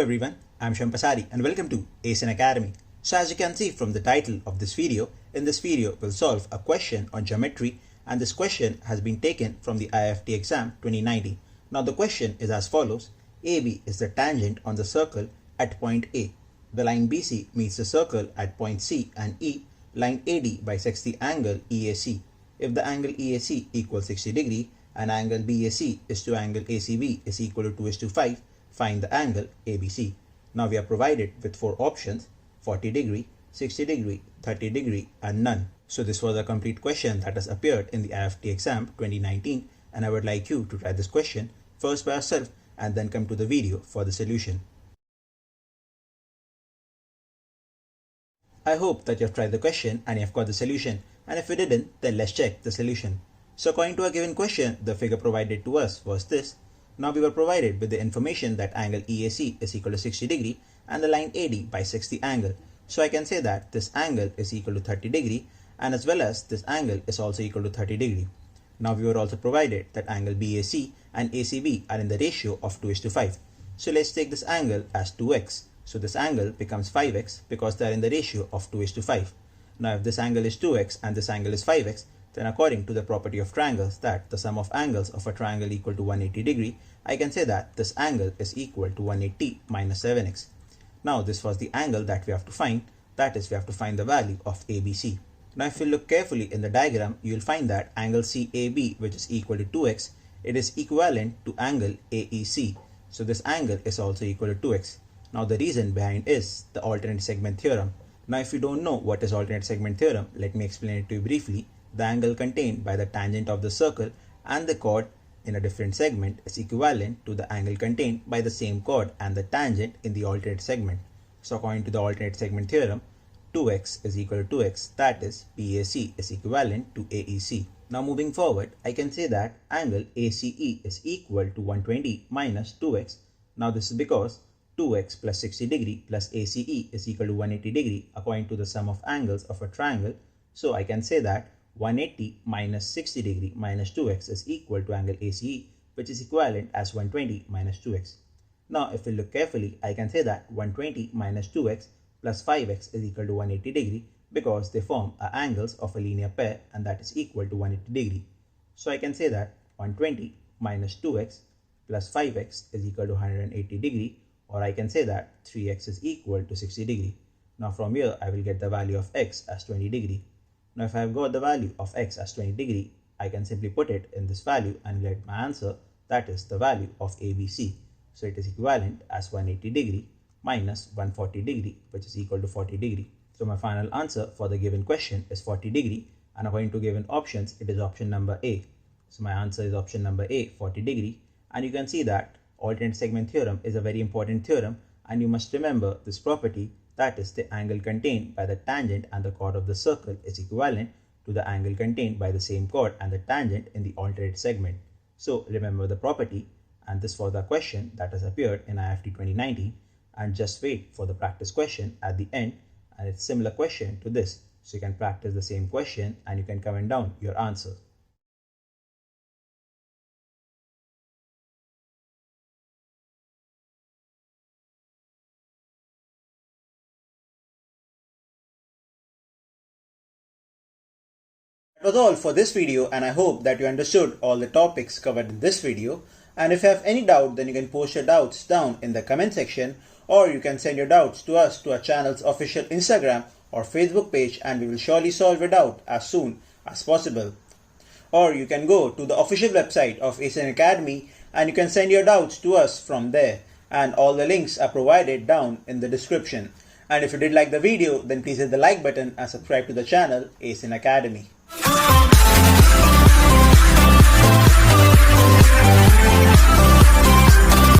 everyone, I'm Shampasari and welcome to ASIN Academy. So as you can see from the title of this video, in this video we'll solve a question on geometry, and this question has been taken from the I.I.F.T exam 2019. Now the question is as follows: AB is the tangent on the circle at point A. The line BC meets the circle at point C, and E, line AD bisects the angle EAC. If the angle EAC equals 60 degree and angle BAC is to angle ACB is equal to 2:5, find the angle ABC. Now we are provided with four options: 40 degree, 60 degree, 30 degree and none. So this was a complete question that has appeared in the I.I.F.T exam 2019, and I would like you to try this question first by yourself and then come to the video for the solution. I hope that you have tried the question and you have got the solution, and if you didn't, then let's check the solution. So according to a given question, the figure provided to us was this. Now we were provided with the information that angle EAC is equal to 60 degree and the line AD bisects the angle. So I can say that this angle is equal to 30 degree, and as well as this angle is also equal to 30 degree. Now we were also provided that angle BAC and ACB are in the ratio of 2:5. So let's take this angle as 2x. So this angle becomes 5x because they are in the ratio of 2:5. Now if this angle is 2x and this angle is 5x, then according to the property of triangles, that the sum of angles of a triangle equal to 180 degree, I can say that this angle is equal to 180 minus 7x. Now this was the angle that we have to find, that is we have to find the value of ABC. Now if you look carefully in the diagram, you will find that angle CAB, which is equal to 2x, it is equivalent to angle AEC. So this angle is also equal to 2x. Now the reason behind is the alternate segment theorem. Now if you don't know what is alternate segment theorem, let me explain it to you briefly. The angle contained by the tangent of the circle and the chord in a different segment is equivalent to the angle contained by the same chord and the tangent in the alternate segment. So according to the alternate segment theorem, 2x is equal to 2x, that is BAC is equivalent to AEC. Now moving forward, I can say that angle ACE is equal to 120 minus 2x. Now this is because 2x plus 60 degree plus ACE is equal to 180 degree according to the sum of angles of a triangle. So I can say that 180 minus 60 degree minus 2x is equal to angle ACE, which is equivalent as 120 minus 2x. Now if we look carefully, I can say that 120 minus 2x plus 5x is equal to 180 degree because they form angles of a linear pair, and that is equal to 180 degree. So I can say that 120 minus 2x plus 5x is equal to 180 degree, or I can say that 3x is equal to 60 degree. Now from here I will get the value of x as 20 degree. Now if I have got the value of x as 20 degree, I can simply put it in this value and get my answer, that is the value of ABC. So it is equivalent as 180 degree minus 140 degree, which is equal to 40 degree. So my final answer for the given question is 40 degree, and according to given options, it is option number A. So my answer is option number A, 40 degree, and you can see that alternate segment theorem is a very important theorem, and you must remember this property, that is the angle contained by the tangent and the chord of the circle is equivalent to the angle contained by the same chord and the tangent in the alternate segment. So remember the property, and this was the question that has appeared in I.I.F.T 2019, and just wait for the practice question at the end, and it's similar question to this. So you can practice the same question and you can comment down your answer. That was all for this video, and I hope that you understood all the topics covered in this video. And if you have any doubt, then you can post your doubts down in the comment section, or you can send your doubts to us to our channel's official Instagram or Facebook page, and we will surely solve your doubt as soon as possible. Or you can go to the official website of ASIN Academy and you can send your doubts to us from there, and all the links are provided down in the description. And if you did like the video, then please hit the like button and subscribe to the channel ASIN Academy.